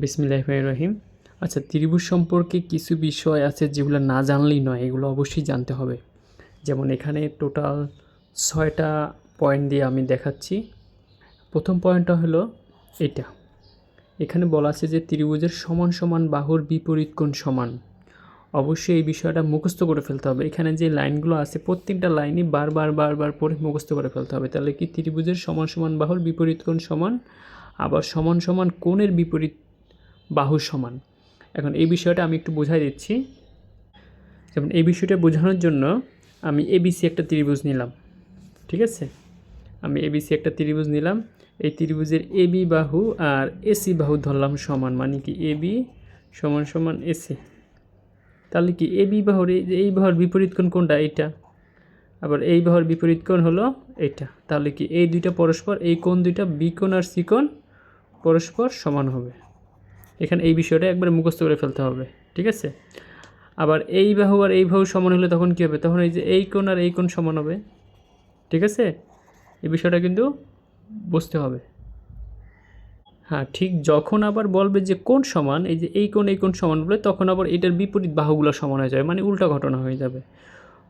বিসমিল্লাহির রহিম। আচ্ছা, ত্রিভুজ সম্পর্কে কিছু বিষয় আছে যেগুলো না জানলেই নয়, এগুলো অবশ্যই জানতে হবে। যেমন এখানে টোটাল 6টা পয়েন্ট দিয়ে আমি দেখাচ্ছি। প্রথম পয়েন্টটা হলো এটা। এখানে বলা আছে যে ত্রিভুজের সমান সমান বাহুর বিপরীত কোণ সমান। অবশ্যই এই বিষয়টা মুখস্থ করে ফেলতে হবে। এখানে যে লাইনগুলো আছে প্রত্যেকটা লাইনই বারবার পড়ে মুখস্থ করে ফেলতে হবে। তাহলে কি ত্রিভুজের সমান সমান বাহুর বিপরীত কোণ সমান, আবার সমান সমান কোণের বিপরীত বাহু সমান। এখন এই বিষয়টা আমি একটু বোঝাই দিচ্ছি। যেমন এই বিষয়টা বোঝানোর জন্য আমি এবিসি একটা ত্রিভুজ নিলাম, ঠিক আছে? আমি এবিসি একটা ত্রিভুজ নিলাম। এই ত্রিভুজের এবি বাহু আর এসি বাহু ধরলাম সমান, মানে কি এবি সমান সমান এসি। তাহলে কি এবি বাহুর এই বাহুর বিপরীত কোণ কোনটা? এইটা। আবার এই বাহুর বিপরীত কোণ হলো এইটা। তাহলে কি এই দুইটা পরস্পর, এই কোণ দুইটা বি কোণ আর সি কোণ পরস্পর সমান হবে। এখানে এই বিষয়টা একবার মুখস্থ করে ফেলতে হবে, ঠিক আছে? আবার এই বাহু আর এই বাহু সমান হলে তখন কী হবে? তখন এই যে এই কোণ আর এই কোণ সমান হবে, ঠিক আছে? এই বিষয়টা কিন্তু বুঝতে হবে। হ্যাঁ, ঠিক যখন আবার বলবে যে কোণ সমান, এই যে এই কোণ সমান বলে, তখন আবার এটার বিপরীত বাহুগুলো সমান হয়ে যাবে, মানে উল্টা ঘটনা হয়ে যাবে।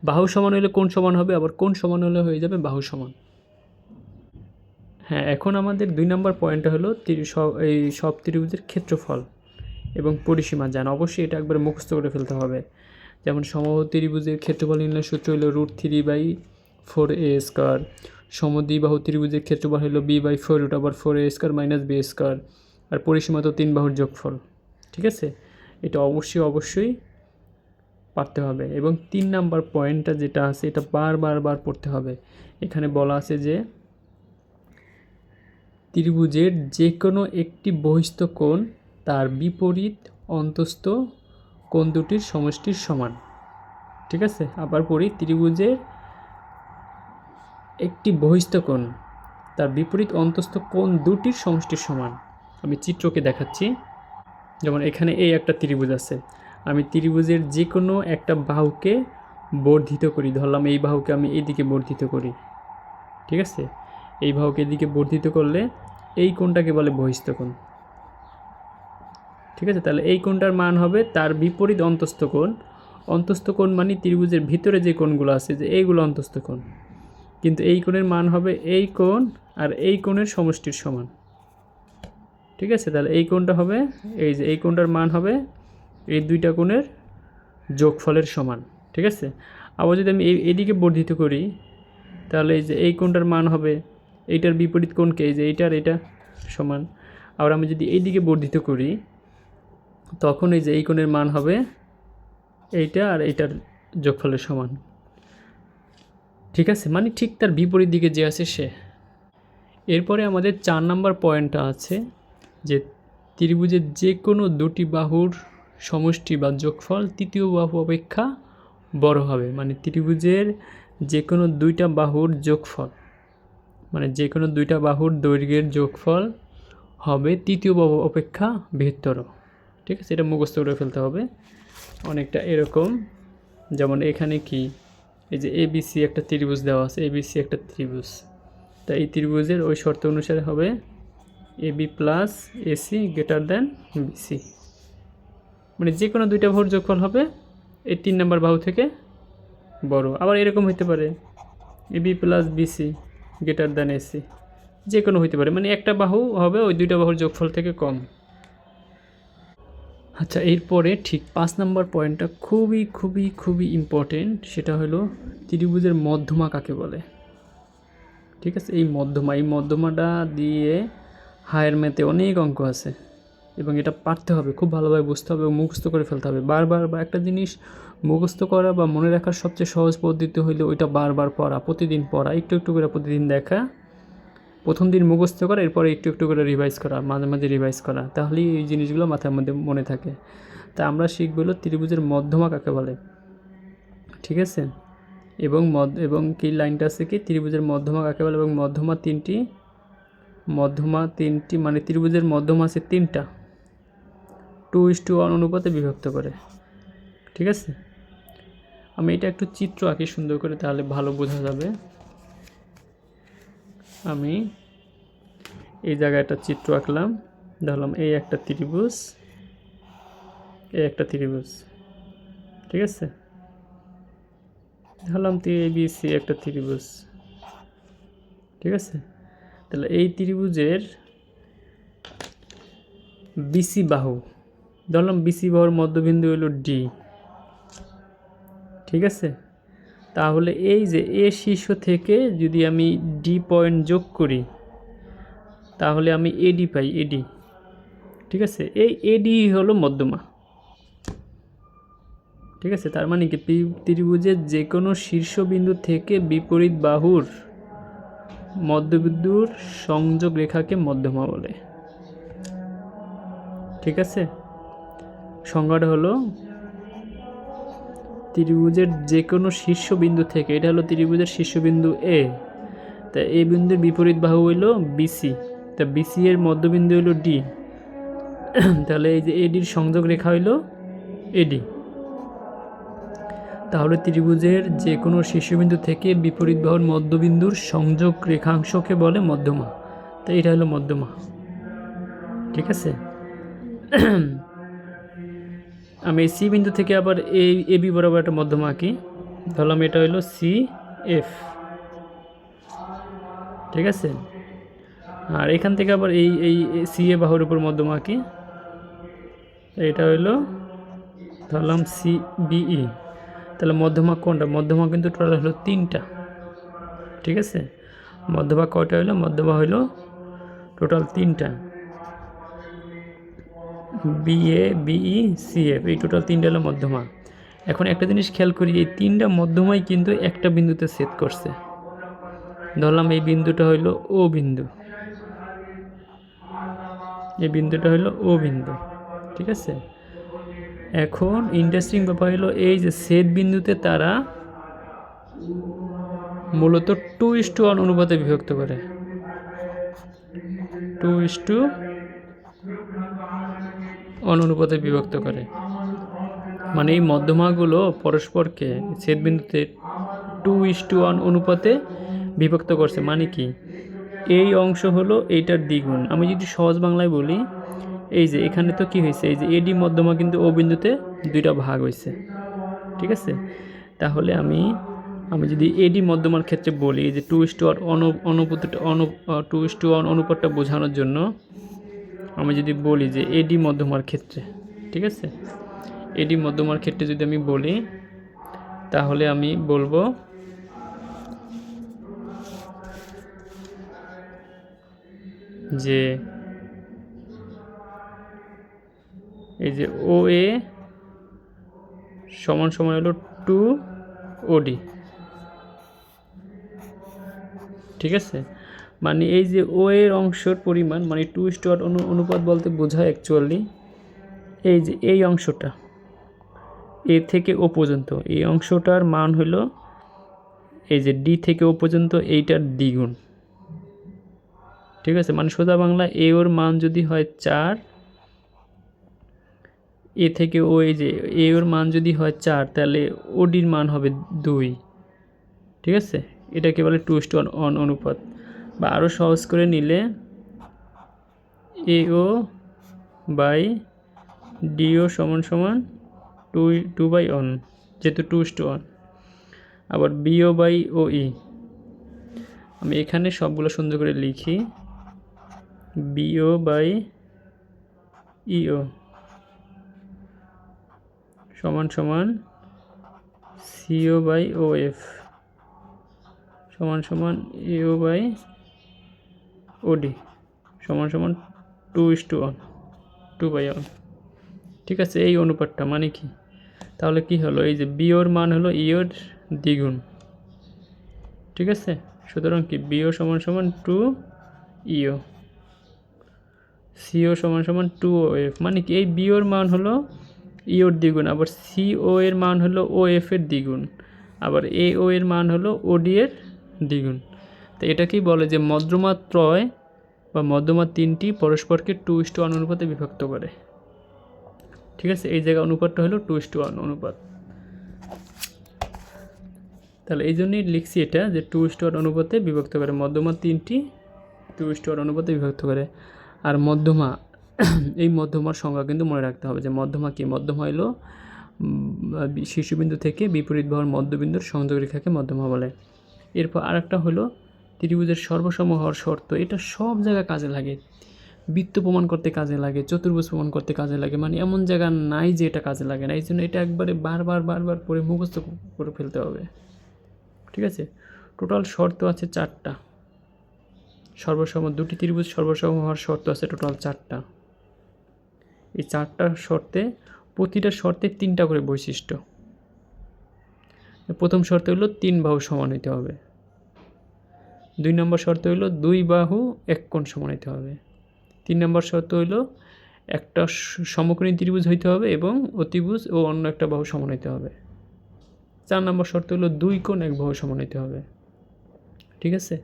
বাহু সমান হলে কোণ সমান হবে, আবার কোণ সমান হলে হয়ে যাবে বাহু সমান। হ্যাঁ, এখন আমাদের 2 নম্বর পয়েন্টটা হলো এই সব ত্রিভুজের ক্ষেত্রফল এবং পরিসীমা জান। অবশ্যই এটা একবার মুখস্থ করে ফেলতে হবে। যেমন সমবাহু ত্রিভুজের ক্ষেত্রফল নির্ণয়ের সূত্র হলো √3/4a²। সমদ্বিবাহু ত্রিভুজের ক্ষেত্রফল হলো b/4 √4a² - b²। আর পরিসীমা তো 3 বাহুর যোগফল, ঠিক আছে? এটা অবশ্যই পারতে হবে। এবং 3 নাম্বার পয়েন্টটা যেটা আছে এটা বার পড়তে হবে। এখানে বলা আছে যে ত্রিভুজের যে কোনো একটি বহিস্থ কোণ তার বিপরীত অন্তস্থ কোণ দুটির সমষ্টির সমান, ঠিক আছে? আবার পড়ি, ত্রিভুজের একটি বহিস্থ কোণ তার বিপরীত অন্তস্থ কোণ দুটির সমষ্টির সমান। আমি চিত্রকে দেখাচ্ছি। যেমন এখানে এই একটা ত্রিভুজ আছে, আমি ত্রিভুজের যে কোনো একটা বাহুকে বর্ধিত করি। ধরলাম এই বাহুকে আমি এইদিকে বর্ধিত করি, ঠিক আছে? এই বাহুকে এদিকে বর্ধিত করলে এই কোণটাকে বলে বহিস্থ কোণ, ঠিক আছে? তাহলে এই কোণটার মান হবে তার বিপরীত অন্তস্থ কোণ। অন্তস্থ কোণ মানে ত্রিভুজের ভিতরে যে কোণগুলো আছে, যে এইগুলো অন্তস্থ কোণ। কিন্তু এই কোণের মান হবে এই কোণ আর এই কোণের সমষ্টির সমান, ঠিক আছে? তাহলে এই কোণটা হবে, এই যে এই কোণটার মান হবে এই দুইটা কোণের যোগফলের সমান, ঠিক আছে? আবার যদি আমি এইদিকে বর্ধিত করি, তাহলে এই যে এই কোণটার মান হবে এইটার বিপরীত কোণকে, এই যে এইটার এটা সমান। আবার আমি যদি এইদিকে বর্ধিত করি, তখন এই যে এই কোণের মান হবে এইটা আর এইটার যোগফলের সমান, ঠিক আছে? মানে ঠিক তার বিপরীত দিকে যে আছে সে। এরপরে আমাদের 4 নাম্বার পয়েন্টটা আছে যে ত্রিভুজের যে কোনো দুটি বাহুর সমষ্টি বা যোগফল তৃতীয় বাহু অপেক্ষা বড় হবে। মানে ত্রিভুজের যে কোনো দুইটা বাহুর যোগফল, মানে যে কোনো দুইটা বাহুর দৈর্ঘ্যের যোগফল হবে তৃতীয় বাহু অপেক্ষা বৃহত্তর, ঠিক আছে? এটা মুখস্থ করে ফেলতে হবে। অনেকটা এরকম, যেমন এখানে কি, এই যে এবিসি একটা ত্রিভুজ দেওয়া আছে, এবিসি একটা ত্রিভুজ। তা এই ত্রিভুজের ওই শর্ত অনুসারে হবে A B plus A C greater than B C. মানে যে কোনো দুইটা বাহুর যোগফল হবে এই 3 নম্বর বাহু থেকে বড়। আবার এরকম হতে পারে A B plus B C greater than A C, যে কোনো হতে পারে, মানে একটা বাহু হবে ওই দুইটা বাহুর যোগফল থেকে কম। আচ্ছা, এরপরে ঠিক 5 নম্বর পয়েন্টটা খুবই ইম্পর্টেন্ট। সেটা হলো ত্রিভুজের মধ্যমা কাকে বলে, ঠিক আছে? এই মধ্যমাটা দিয়ে হায়ার ম্যাথে অনেক অঙ্ক আছে এবং এটা পারতে হবে, খুব ভালোভাবে বুঝতে হবে এবং মুখস্থ করে ফেলতে হবে। বারবার বা একটা জিনিস মুখস্থ করা বা মনে রাখার সবচেয়ে সহজ পদ্ধতি হইলে ওইটা বারবার পড়া, প্রতিদিন পড়া, একটু করে প্রতিদিন দেখা। প্রথম দিন মুখস্থ করা, এরপরে একটু করে রিভাইজ করা, মাঝে মাঝে করা, তাহলেই এই জিনিসগুলো মাথার মধ্যে মনে থাকে। তা আমরা শিখব হলো ত্রিভুজের মধ্যমা কাকে বলে, ঠিক আছে? এবং কি লাইনটা আছে কি, ত্রিভুজের মধ্যমা কাকে বলে, এবং মধ্যমা তিনটি, মানে ত্রিভুজের মধ্যমা আছে 3টা, 2:1 অনুপাতে বিভক্ত করে, ঠিক আছে? আমি এটা একটু চিত্র আঁকি সুন্দর করে, তাহলে ভালো বোঝা যাবে। আমি এই জায়গায় একটা চিত্র আঁকলাম, ধরলাম এই একটা ত্রিভুজ, এই একটা ত্রিভুজ, ঠিক আছে। ধরলাম ABC একটা ত্রিভুজ, ঠিক আছে। তাহলে এই ত্রিভুজের বিসি বাহু, ধরলাম বিসি বাহুর মধ্যবিন্দু হলো ডি, ঠিক আছে। তাহলে এই যে এ শীর্ষ থেকে যদি আমি ডি পয়েন্ট যোগ করি তাহলে আমি এডি পাই, এডি, ঠিক আছে। এই এডি হলো মধ্যমা, ঠিক আছে। তার মানে কি ত্রিভুজের যে কোনো শীর্ষবিন্দু থেকে বিপরীত বাহুর মধ্যবিন্দুর সংযোগ রেখাকে মধ্যমা বলে, ঠিক আছে। সংজ্ঞাটা হলো ত্রিভুজের যে কোনো শীর্ষবিন্দু থেকে, এটা হলো ত্রিভুজের শীর্ষবিন্দু এ, তা এই বিন্দুর বিপরীত বাহু হইলো বিসি, তা বিসি এর মধ্যবিন্দু হইলো ডি, তাহলে এই যে এডির সংযোগ রেখা হইলো এডি। তাহলে ত্রিভুজের যে কোনো শীর্ষবিন্দু থেকে বিপরীত বাহুর মধ্যবিন্দুর সংযোগ রেখাংশকে বলে মধ্যমা, তো এটা হলো মধ্যমা, ঠিক আছে। আমি এই সি বিন্দু থেকে আবার এই এবি বরাবর একটা মধ্যমা আঁকি, ধরলাম এটা হলো সি এফ, ঠিক আছে। আর এখান থেকে আবার এই এই সি এ বাহুর উপর মধ্যমা আঁকি, এটা হইলো ধরলাম সি বিই। তাহলে মধ্যমা কোনটা? মধ্যমা কিন্তু টোটাল হলো 3টা, ঠিক আছে। মধ্যমা কয়টা হইলো? মধ্যমা হইলো টোটাল 3টা, বিএ বিই সিএফ, এই টোটাল 3টা হলো মধ্যমা। এখন একটা জিনিস খেয়াল করি, এই 3টা মধ্যমাই কিন্তু একটা বিন্দুতে ছেদ করছে। ধরলাম এই বিন্দুটা হইলো ও বিন্দু, এই বিন্দুটা হইলো ও বিন্দু, ঠিক আছে। এখন ইন্টারেস্টিং ব্যাপার হলো এই যে ছেদ বিন্দুতে তারা মূলত 2:1 অনুপাতে বিভক্ত করে, 2:1 অনুপাতে বিভক্ত করে। মানে এই মধ্যমাগুলো পরস্পরকে ছেদ বিন্দুতে 2:1 অনুপাতে বিভক্ত করছে। মানে কি, এই অংশ হলো এইটার দ্বিগুণ। আমি যদি সহজ বাংলায় বলি, এই যে এখানে তো কি হয়েছে, এই যে এডি মধ্যমা কিন্তু ও বিন্দুতে 2টা ভাগ হয়েছে, ঠিক আছে। তাহলে আমি যদি এডি মধ্যমার ক্ষেত্রে বলি, এই যে 2:1 অনুপাতটা বোঝানোর জন্য আমি যদি বলি যে এডি মধ্যমার ক্ষেত্রে, ঠিক আছে, এডি মধ্যমার ক্ষেত্রে যদি আমি বলি তাহলে আমি বলবো যে এই যে ও এ সমান সমান হলো 2OD, ঠিক আছে। মানে এই যে ও এর অংশের পরিমাণ, মানে 2:1 অনুপাত বলতে বোঝায় অ্যাকচুয়ালি এই যে এই অংশটা এ থেকে ও পর্যন্ত, এই অংশটার মান হলো এই যে ডি থেকে ও পর্যন্ত এইটার দ্বিগুণ, ঠিক আছে। মানে সোজা বাংলা, এ ওর মান যদি হয় 4, এ থেকে ও এই যে এ ওর মান যদি হয় 4, তাহলে ওডির মান হবে 2, ঠিক আছে। এটাকে বলে 2:1 অনুপাত। বা আরও সহজ করে নিলে এও বাই ডিও সমান সমান 2/1, যেহেতু 2:1। আবার বিও বাই ও ই, আমি এখানে সবগুলো সুন্দর করে লিখি, বিও বাই ইও সমান সমান সিও বাই ও এফ সমান সমান এও বাই ওডি সমান সমান 2:1, 2/1, ঠিক আছে। এই অনুপাতটা মানে কি, তাহলে কি হলো, এই যে বিওর মান হলো ইওর দ্বিগুণ, ঠিক আছে। সুতরাং কি বিও সমান সমান 2 ইও, সিও সমান সমান 2OF, মানে কি এই বিওর মান হলো ইওর দ্বিগুণ, আবার সিও এর মান হলো ও এফ এর দ্বিগুণ, আবার এও এর মান হলো ওডি এর দ্বিগুণ। তো এটাকেই বলে যে মধ্যমা ত্রয় বা মধ্যমা 3টি পরস্পরকে 2:1 অনুপাতে বিভক্ত করে, ঠিক আছে। এই জায়গায় অনুপাতটা হলো 2:1 অনুপাত। তাহলে এই জন্যই লিখছি এটা যে 2:1 অনুপাতে বিভক্ত করে, মধ্যমা 3টি 2:1 অনুপাতে বিভক্ত করে। আর মধ্যমা এই মধ্যমার সংজ্ঞা কিন্তু মনে রাখতে হবে যে মধ্যমা কি, মধ্যমা হলো শীর্ষবিন্দু থেকে বিপরীত বাহুর মধ্যবিন্দুর সংযোগ রেখাকে মধ্যমা বলে। এরপর আরেকটা হলো ত্রিভুজের সর্বসম হওয়ার শর্ত। এটা সব জায়গায় কাজে লাগে, বৃত্ত প্রমাণ করতে কাজে লাগে, চতুর্ভুজ প্রমাণ করতে কাজে লাগে, মানে এমন জায়গা নাই যে এটা কাজে লাগে না। এই জন্য এটা একবারে বারবার পরে মুখস্থ করে ফেলতে হবে, ঠিক আছে। টোটাল শর্ত আছে 4টা। সর্বসম দুটি ত্রিভুজ সর্বসম হওয়ার শর্ত আছে টোটাল 4টা। এই 4টা শর্তে প্রতিটা শর্তে 3টা করে বৈশিষ্ট্য। প্রথম শর্ত হলো 3 বাহু সমান হইতে হবে। 2 নম্বর শর্ত হইল 2 বাহু এক কোণ সমান হইতে হবে। 3 নম্বর শর্ত হইল একটা সমকোণী ত্রিভুজ হইতে হবে এবং অতিভুজ ও অন্য একটা বাহু সমান হইতে হবে। 4 নম্বর শর্ত হলো 2 কোণ এক বাহু সমান হইতে হবে, ঠিক আছে।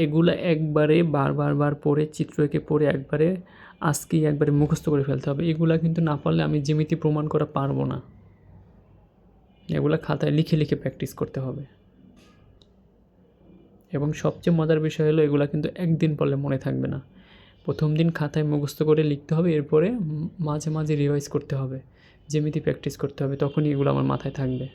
এগুলা একবারে বার পড়ে চিত্র এঁকে পড়ে একবারে আজকেই একবারে মুখস্থ করে ফেলতে হবে। এগুলা কিন্তু না পারলে আমি জ্যামিতি প্রমাণ করা পারবো না। এগুলা খাতায় লিখে প্র্যাকটিস করতে হবে। এবং সবচেয়ে মজার বিষয় হলো এগুলা কিন্তু একদিন পড়লে মনে থাকবে না। প্রথম দিন খাতায় মুখস্থ করে লিখতে হবে, এরপরে মাঝে মাঝে রিভাইজ করতে হবে, জ্যামিতি প্র্যাকটিস করতে হবে, তখনই এগুলো আমার মাথায় থাকবে।